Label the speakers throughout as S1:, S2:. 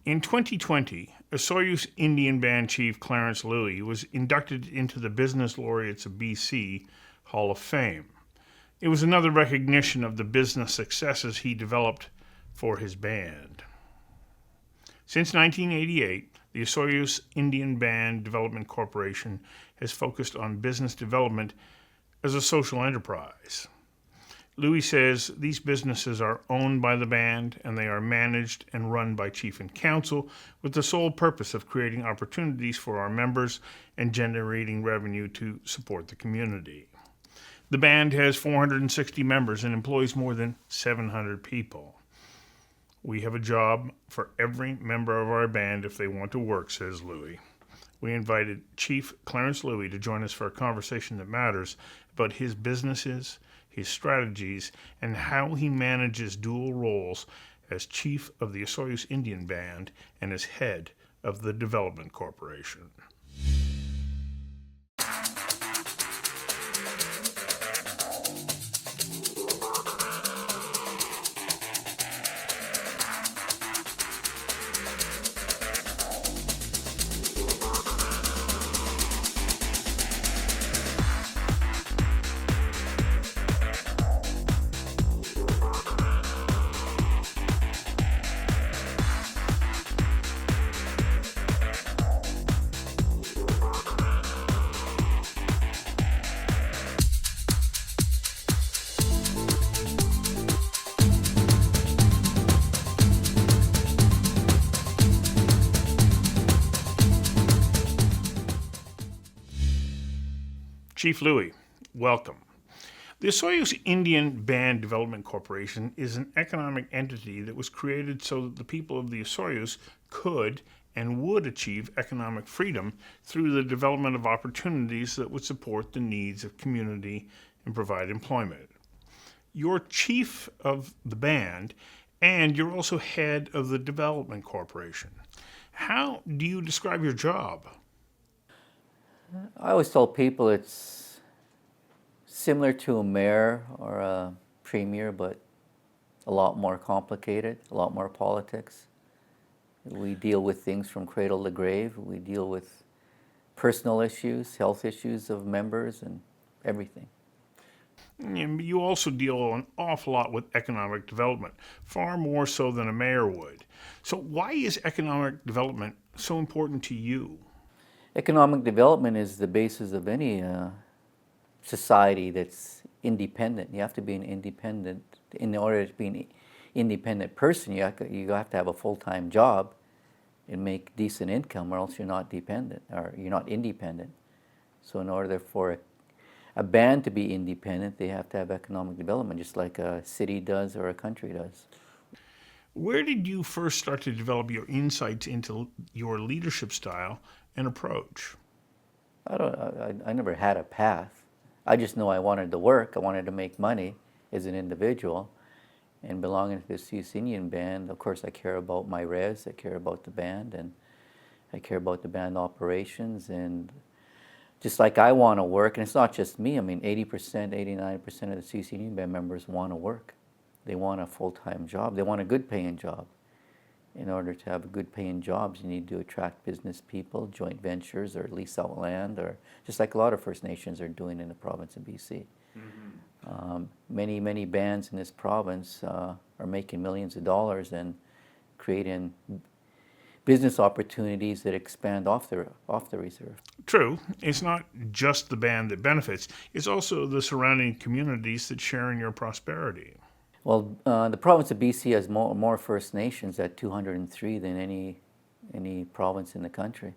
S1: In 2020, Osoyoos Indian Band Chief Clarence Louie was inducted into the Business Laureates of BC Hall of Fame. It was another recognition of the business successes he developed for his band. Since 1988, the Osoyoos Indian Band Development Corporation has focused on business development as a social enterprise. Louie says these businesses are owned by the band and they are managed and run by chief and council with the sole purpose of creating opportunities for our members and generating revenue to support the community. The band has 460 members and employs more than 700 people. We have a job for every member of our band if they want to work, says Louie. We invited Chief Clarence Louie to join us for a conversation that matters about his businesses, his strategies, and how he manages dual roles as chief of the Osoyoos Indian Band and as head of the Development Corporation. Chief Louie, welcome. The Osoyoos Indian Band Development Corporation is an economic entity that was created so that the people of the Osoyoos could and would achieve economic freedom through the development of opportunities that would support the needs of community and provide employment. You're chief of the band, and you're also head of the Development Corporation. How do you describe your job?
S2: I always tell people it's similar to a mayor or a premier, but a lot more complicated, a lot more politics. We deal with things from cradle to grave. We deal with personal issues, health issues of members, and everything.
S1: You also deal an awful lot with economic development, far more so than a mayor would. So why is economic development so important to you?
S2: Economic development is the basis of any society that's independent. You have to be an independent. In order to be an independent person, you have to have a full-time job and make decent income, or else you're not dependent, or you're not independent. So in order for a band to be independent, they have to have economic development, just like a city does or a country does.
S1: Where did you first start to develop your insights into your leadership style and approach?
S2: I never had a path. I just know I wanted to work. I wanted to make money as an individual. And belonging to the Osoyoos Indian Band, of course, I care about my res, I care about the band, and I care about the band operations. And just like I want to work, and it's not just me, I mean, 80%, 89% of the Osoyoos Indian Band members want to work. They want a full-time job. They want a good paying job. In order to have good paying jobs, you need to attract business people, joint ventures, or lease out land, or just like a lot of First Nations are doing in the province of BC. Mm-hmm. Many bands in this province are making millions of dollars and creating business opportunities that expand off the reserve.
S1: True. It's not just the band that benefits. It's also the surrounding communities that share in your prosperity.
S2: Well, the province of BC has more First Nations at 203 than any province in the country. And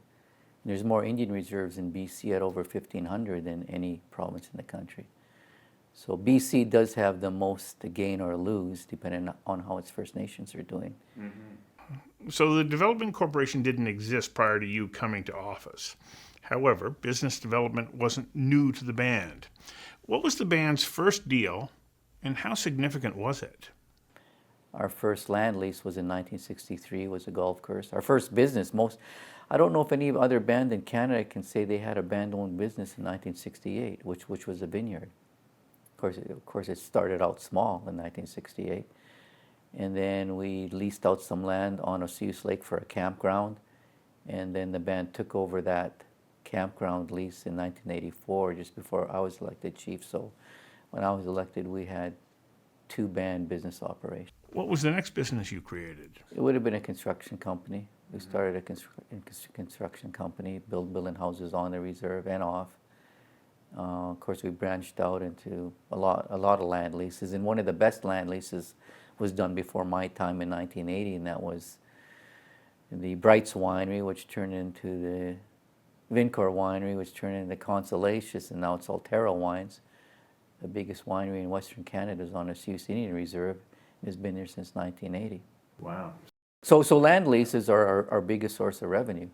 S2: there's more Indian reserves in BC at over 1,500 than any province in the country. So BC does have the most to gain or lose, depending on how its First Nations are doing.
S1: Mm-hmm. So the Development Corporation didn't exist prior to you coming to office. However, business development wasn't new to the band. What was the band's first deal, and how significant was it?
S2: Our first land lease was in 1963, was a golf course. Our first business, I don't know if any other band in Canada can say they had a band-owned business in 1968, which was a vineyard. Of course, it started out small in 1968. And then we leased out some land on Osoyoos Lake for a campground. And then the band took over that campground lease in 1984, just before I was elected chief. So when I was elected, we had 2 band business operations.
S1: What was the next business you created?
S2: It would have been a construction company. We started a construction company, building houses on the reserve and off. Of course, we branched out into a lot of land leases, and one of the best land leases was done before my time in 1980, and that was the Brights Winery, which turned into the Vincor Winery, which turned into Consolacious, and now it's Altera Wines. The biggest winery in Western Canada is on the Osoyoos Indian Reserve, and has been there since 1980.
S1: Wow.
S2: So land leases are our biggest source of revenue.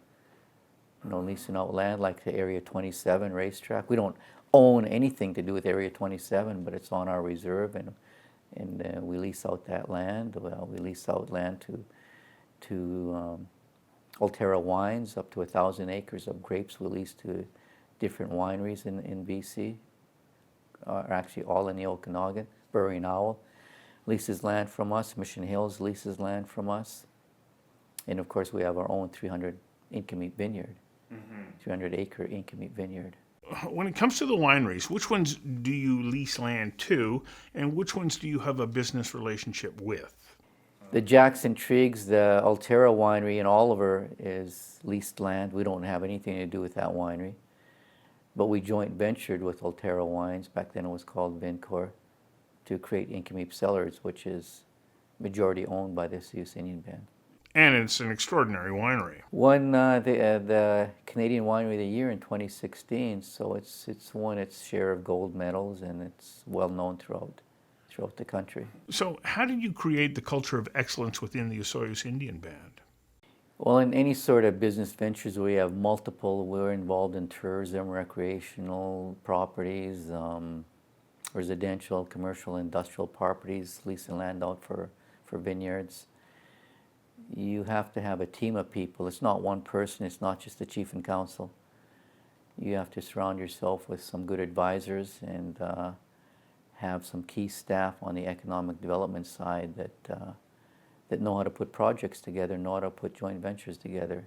S2: You know, leasing out land like the Area 27 racetrack. We don't own anything to do with Area 27, but it's on our reserve, and we lease out that land. Well, we lease out land to Altera Wines, up to 1,000 acres of grapes we lease to different wineries in BC, actually all in the Okanagan. Burry and Owl leases land from us. Mission Hills leases land from us. And of course, we have our own 300 Incomeat vineyard, 300-acre Incomeat vineyard.
S1: When it comes to the wineries, which ones do you lease land to, and which ones do you have a business relationship with?
S2: The Jackson Triggs, the Altera Winery in Oliver is leased land. We don't have anything to do with that winery. But we joint ventured with Altera Wines, back then it was called Vincor, to create Incomeat Cellars, which is majority owned by the Osoyoos Indian Band.
S1: And it's an extraordinary winery.
S2: Won the Canadian Winery of the Year in 2016, so it's won its share of gold medals, and it's well known throughout the country.
S1: So how did you create the culture of excellence within the Osoyoos Indian Band?
S2: Well, in any sort of business ventures, we have multiple. We're involved in tourism, recreational properties, residential, commercial, industrial properties, leasing land out for vineyards. You have to have a team of people. It's not one person. It's not just the chief and council. You have to surround yourself with some good advisors and have some key staff on the economic development side that know how to put projects together, know how to put joint ventures together.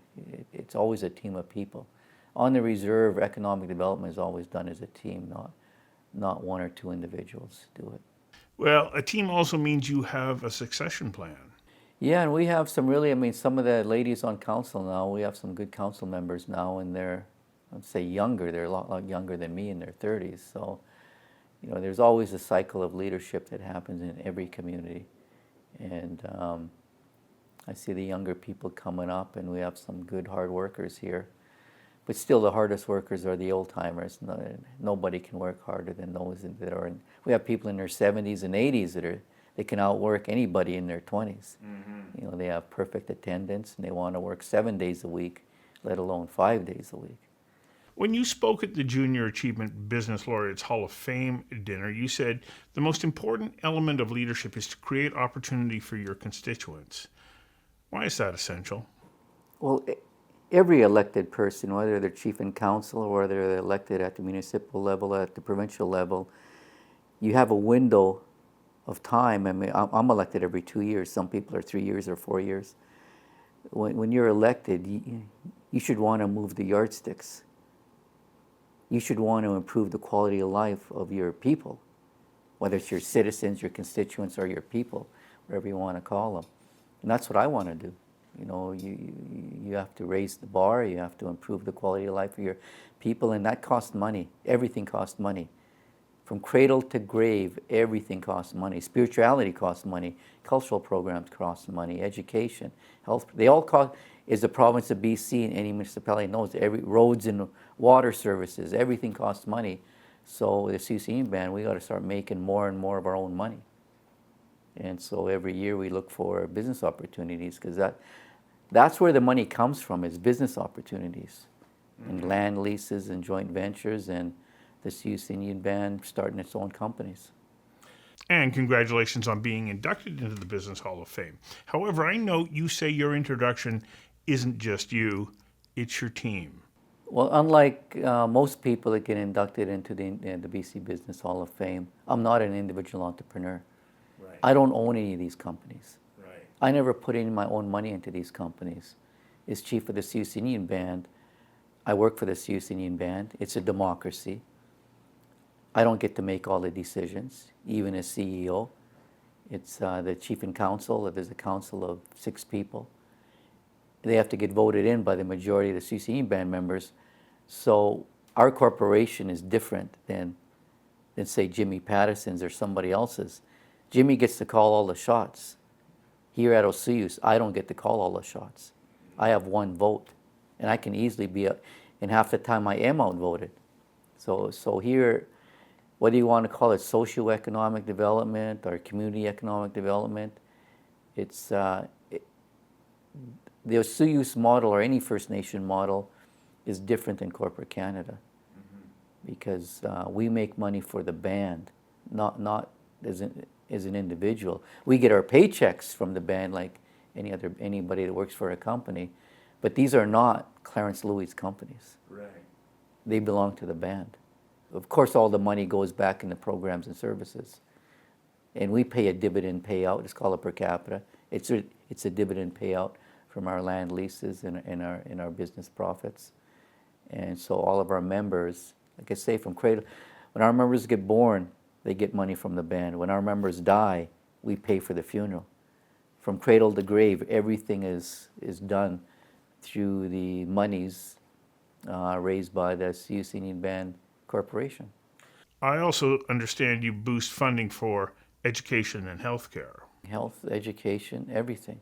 S2: It's always a team of people. On the reserve, economic development is always done as a team, not one or two individuals do it.
S1: Well, a team also means you have a succession plan.
S2: Yeah, and we have some some of the ladies on council now, we have some good council members now, and they're, I'd say younger, they're a lot younger than me in their 30s. So, you know, there's always a cycle of leadership that happens in every community. And I see the younger people coming up, and we have some good hard workers here. But still, the hardest workers are the old timers. Nobody can work harder than those that are in. We have people in their 70s and 80s that can outwork anybody in their 20s. Mm-hmm. You know, they have perfect attendance, and they want to work 7 days a week, let alone 5 days a week.
S1: When you spoke at the Junior Achievement Business Laureates Hall of Fame dinner, you said the most important element of leadership is to create opportunity for your constituents. Why is that essential?
S2: Well, every elected person, whether they're chief and council or whether they're elected at the municipal level, at the provincial level, you have a window of time. I mean, I'm elected every 2 years. Some people are 3 years or 4 years. When you're elected, you should want to move the yardsticks. You should want to improve the quality of life of your people, whether it's your citizens, your constituents, or your people, whatever you want to call them. And that's what I want to do. You know, you have to raise the bar, you have to improve the quality of life of your people, and that costs money. Everything costs money. From cradle to grave, everything costs money. Spirituality costs money. Cultural programs cost money. Education, health, they all cost. Is the province of BC, and any municipality knows, every roads and water services, everything costs money. So the Osoyoos Indian Band, we got to start making more and more of our own money. And so every year we look for business opportunities, because that's where the money comes from, is business opportunities, and land leases and joint ventures, and the Osoyoos Indian Band starting its own companies.
S1: And congratulations on being inducted into the Business Hall of Fame. However, I note you say your introduction isn't just you, it's your team.
S2: Well, unlike most people that get inducted into the BC Business Hall of Fame, I'm not an individual entrepreneur. Right. I don't own any of these companies. I never put any of my own money into these companies. As chief of the Osoyoos Indian Band, I work for the Osoyoos Indian Band. It's a democracy. I don't get to make all the decisions, even as CEO. It's the chief and council. There's a council of 6 people. They have to get voted in by the majority of the Osoyoos Indian Band members. So our corporation is different than say, Jimmy Patterson's or somebody else's. Jimmy gets to call all the shots. Here at Osoyoos, I don't get to call all the shots. I have 1 vote, and I can easily be, and half the time I am outvoted. So here, whether you want to call it socioeconomic development or community economic development, it's the Osoyoos model or any First Nation model is different than corporate Canada, because we make money for the band, not as an individual. We get our paychecks from the band like anybody that works for a company, but these are not Clarence Louie's companies.
S1: Right.
S2: They belong to the band. Of course, all the money goes back into programs and services, and we pay a dividend payout. It's called a per capita. It's a dividend payout from our land leases and our business profits, and so all of our members, like I say, from cradle, when our members get born, they get money from the band. When our members die, we pay for the funeral. From cradle to grave, everything is done through the monies raised by the Osoyoos Indian Band Corporation.
S1: I also understand you boost funding for education and healthcare.
S2: Health, education, everything.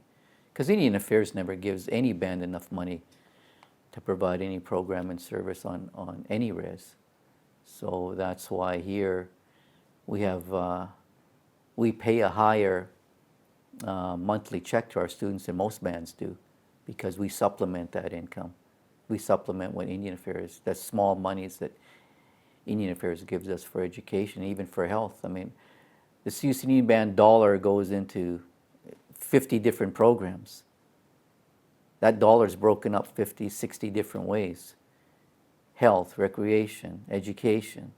S2: Because Indian Affairs never gives any band enough money to provide any program and service on any res. So that's why here we have, we pay a higher monthly check to our students than most bands do, because we supplement that income. We supplement what Indian Affairs, that's small monies that Indian Affairs gives us for education, even for health. I mean, the Osoyoos Indian Band dollar goes into 50 different programs. That dollar is broken up 50, 60 different ways. Health, recreation, education,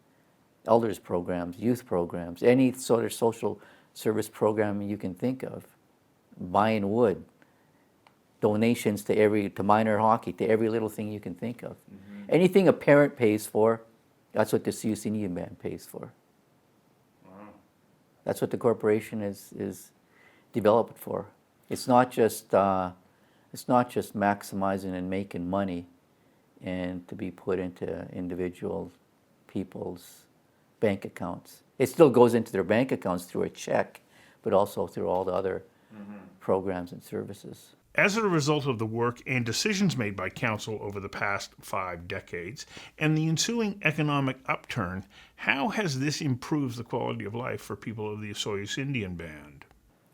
S2: elders programs, youth programs, any sort of social service program you can think of. Buying wood, donations to minor hockey, to every little thing you can think of. Anything a parent pays for, that's what the Osoyoos Indian Band pays for.
S1: Wow.
S2: That's what the corporation is developed for. It's not just maximizing and making money and to be put into individual people's bank accounts. It still goes into their bank accounts through a check, but also through all the other programs and services.
S1: As a result of the work and decisions made by Council over the past 5 decades and the ensuing economic upturn, how has this improved the quality of life for people of the Osoyoos Indian Band?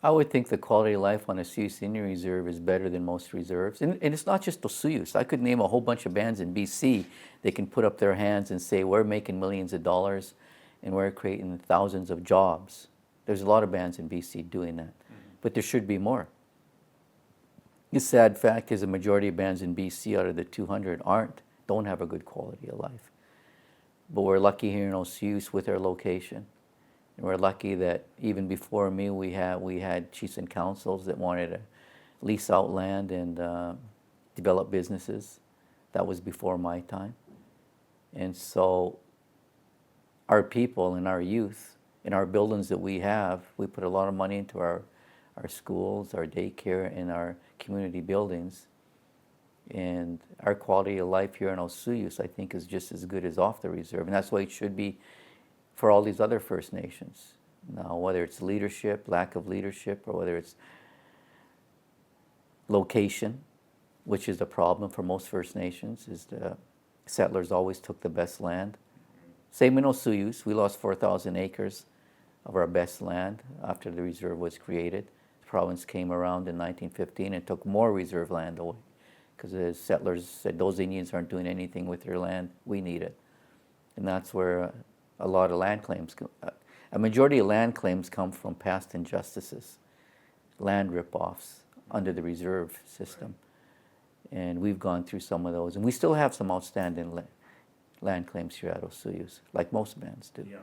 S2: I would think the quality of life on a Osoyoos Indian Reserve is better than most reserves. And it's not just Osoyoos. I could name a whole bunch of bands in BC that can put up their hands and say, we're making millions of dollars and we're creating thousands of jobs. There's a lot of bands in BC doing that. But there should be more. The sad fact is the majority of bands in BC out of the 200 don't have a good quality of life. But we're lucky here in Osoyoos with our location. And we're lucky that even before me, we had chiefs and councils that wanted to lease out land and develop businesses. That was before my time. And so our people and our youth and our buildings that we have, we put a lot of money into our schools, our daycare, and our community buildings. And our quality of life here in Osoyoos, I think, is just as good as off the reserve. And that's why it should be for all these other First Nations. Now, whether it's leadership, lack of leadership, or whether it's location, which is the problem for most First Nations, is the settlers always took the best land. Same in Osoyoos. We lost 4,000 acres of our best land after the reserve was created. The province came around in 1915 and took more reserve land away because the settlers said, those Indians aren't doing anything with their land, we need it. And that's where a lot of land claims, a majority of land claims come from past injustices, land rip-offs under the reserve system. And we've gone through some of those. And we still have some outstanding land claims here at Osoyoos, like most bands do.
S1: Yeah.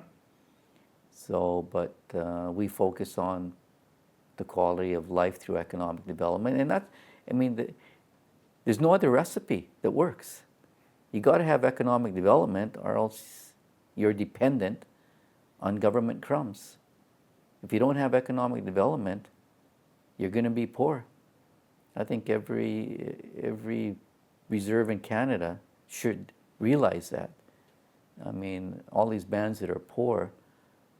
S2: So, but we focus on the quality of life through economic development. And that, I mean, there's no other recipe that works. You got to have economic development, or else you're dependent on government crumbs. If you don't have economic development, you're going to be poor. I think every reserve in Canada should realize that. I mean, all these bands that are poor,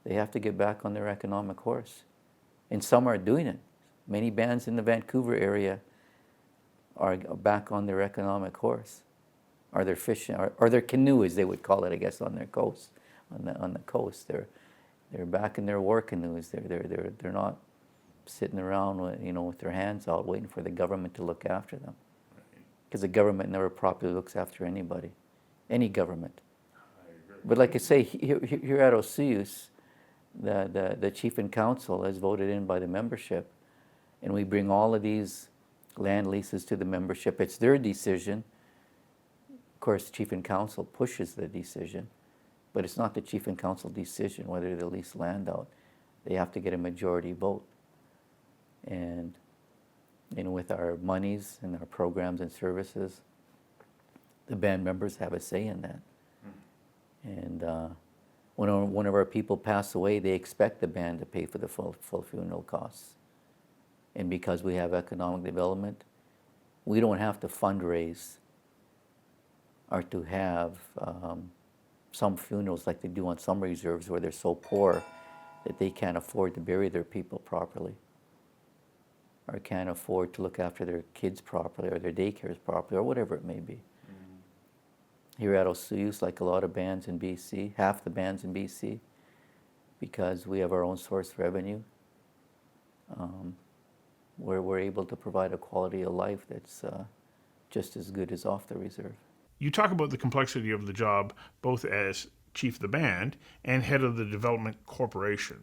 S2: they have to get back on their economic horse. And some are doing it. Many bands in the Vancouver area are back on their economic horse, or their fishing, or their canoe, as they would call it, I guess, on their coast, on the coast. They're back in their war canoes. They're not sitting around with their hands out waiting for the government to look after them, because the government never properly looks after anybody, any government. But like I say, here at Osoyoos, the chief and council is voted in by the membership, and we bring all of these land leases to the membership. It's their decision. Of course, the chief and council pushes the decision, but it's not the chief and council decision whether to lease land out. They have to get a majority vote. And with our monies and our programs and services, the band members have a say in that. And when one of our people pass away, they expect the band to pay for the full funeral costs. And because we have economic development, we don't have to fundraise or to have some funerals like they do on some reserves where they're so poor that they can't afford to bury their people properly, or can't afford to look after their kids properly, or their daycares properly, or whatever it may be. Here at Osoyoos, like a lot of bands in BC, half the bands in BC, because we have our own source revenue, where we're able to provide a quality of life that's just as good as off the reserve.
S1: You talk about the complexity of the job both as chief of the band and head of the development corporation.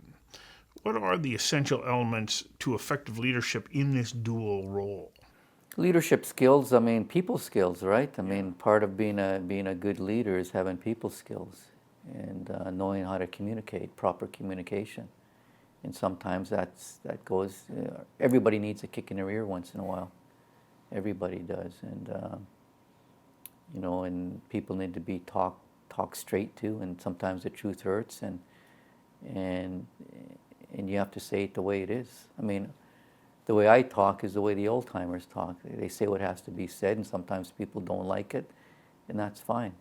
S1: What are the essential elements to effective leadership in this dual role?
S2: Leadership skills, I mean, people skills, right? I mean, part of being a good leader is having people skills and knowing how to communicate, proper communication. And sometimes that goes, everybody needs a kick in their ear once in a while. Everybody does. And, and people need to be talked straight to, and sometimes the truth hurts, and you have to say it the way it is. I mean, the way I talk is the way the old timers talk. They say what has to be said, and sometimes people don't like it, and that's fine.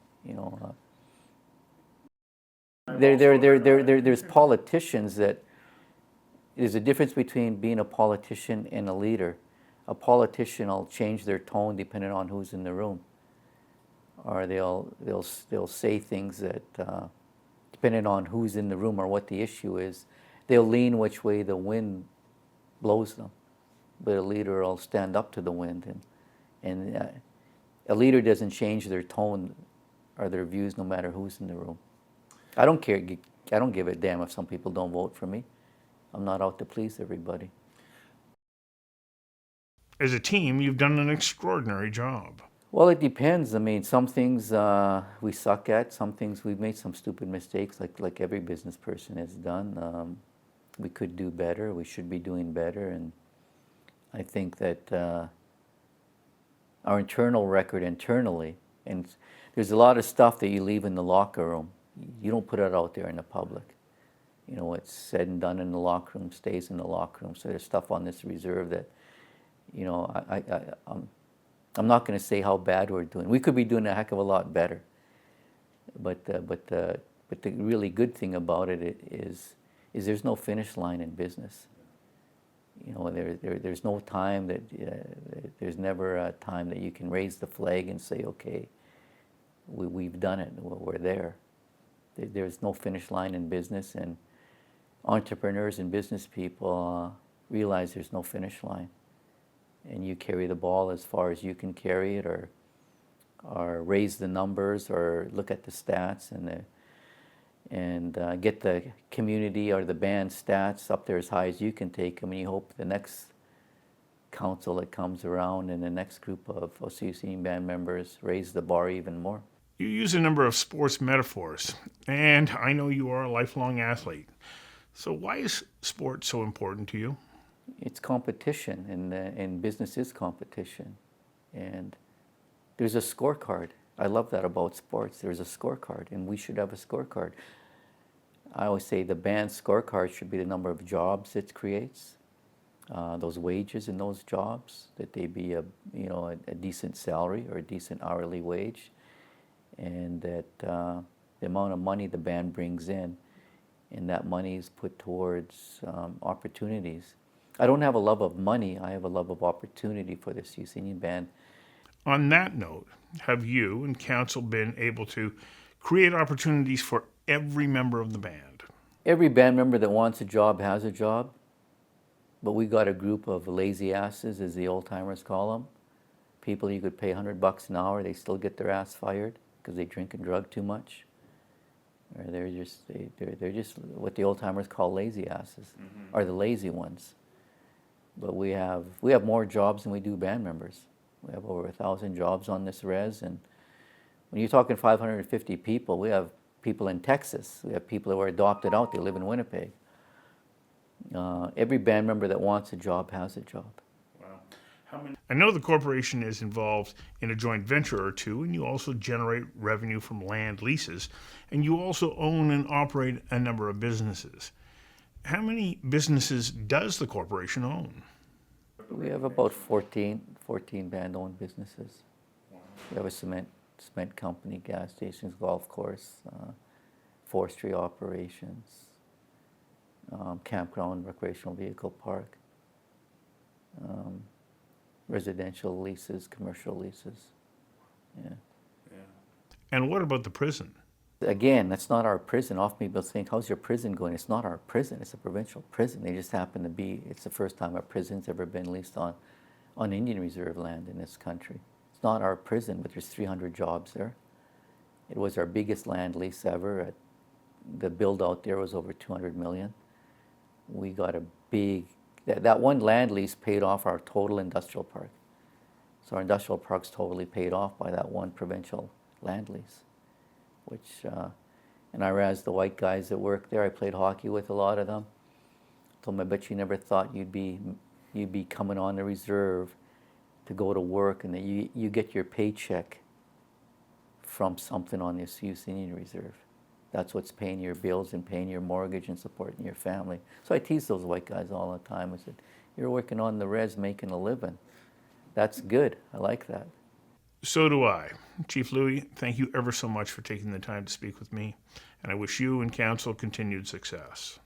S2: There's politicians that there's a difference between being a politician and a leader. A politician will change their tone depending on who's in the room, or they'll say things that depending on who's in the room or what the issue is, they'll lean which way the wind blows them. But a leader will stand up to the wind, and a leader doesn't change their tone or their views no matter who's in the room. I don't care. I don't give a damn if some people don't vote for me. I'm not out to please everybody.
S1: As a team, you've done an extraordinary job.
S2: Well, it depends. I mean, some things we suck at. Some things we've made some stupid mistakes, like every business person has done. We could do better. We should be doing better, and I think that our internal record internally, and there's a lot of stuff that you leave in the locker room. You don't put it out there in the public. What's said and done in the locker room stays in the locker room. So there's stuff on this reserve that, I'm not going to say how bad we're doing. We could be doing a heck of a lot better. But the really good thing about it is there's no finish line in business. There's no time there's never a time that you can raise the flag and say, okay, we've done it, we're there. There's no finish line in business, and entrepreneurs and business people realize there's no finish line. And you carry the ball as far as you can carry it, or raise the numbers, or look at the stats, and get the community or the band stats up there as high as you can take them, and you hope the next council that comes around and the next group of Osoyoos Indian Band members raise the bar even more.
S1: You use a number of sports metaphors, and I know you are a lifelong athlete. So why is sport so important to you?
S2: It's competition, and business is competition. And there's a scorecard. I love that about sports. There's a scorecard, and we should have a scorecard. I always say the band scorecard should be the number of jobs it creates, those wages in those jobs, that they be a decent salary or a decent hourly wage, and that the amount of money the band brings in, and that money is put towards opportunities. I don't have a love of money. I have a love of opportunity for the Osoyoos Indian Band.
S1: On that note, have you and council been able to create opportunities for every member of the band?
S2: Every band member that wants a job has a job, but we got a group of lazy asses, as the old timers call them. People you could pay $100 an hour, they still get their ass fired because they drink and drug too much. Or they're just what the old timers call lazy asses, are the lazy ones. But we have more jobs than we do band members. We have over 1,000 jobs on this res, and when you're talking 550 people, we have people in Texas. We have people that were adopted out. They live in Winnipeg. Every band member that wants a job has a job.
S1: Wow. I know the corporation is involved in a joint venture or two, and you also generate revenue from land leases, and you also own and operate a number of businesses. How many businesses does the corporation own?
S2: We have about 14 band-owned businesses. Wow. We have a cement company, gas stations, golf course, forestry operations, campground, recreational vehicle park, residential leases, commercial leases. Yeah.
S1: And what about the prison?
S2: Again, that's not our prison. Often people think, how's your prison going? It's not our prison. It's a provincial prison. They just happen to be, it's the first time a prison's ever been leased on Indian Reserve land in this country. It's not our prison, but there's 300 jobs there. It was our biggest land lease ever. The build out there was over 200 million. We got a big, that one land lease paid off our total industrial park. So our industrial park's totally paid off by that one provincial land lease. Which, and I razz the white guys that work there. I played hockey with a lot of them. Told them, I bet you never thought you'd be coming on the reserve to go to work, and that you get your paycheck from something on the Osoyoos Indian Reserve. That's what's paying your bills and paying your mortgage and supporting your family. So I tease those white guys all the time. I said, you're working on the res, making a living. That's good. I like that.
S1: So do I. Chief Louie, thank you ever so much for taking the time to speak with me, and I wish you and council continued success.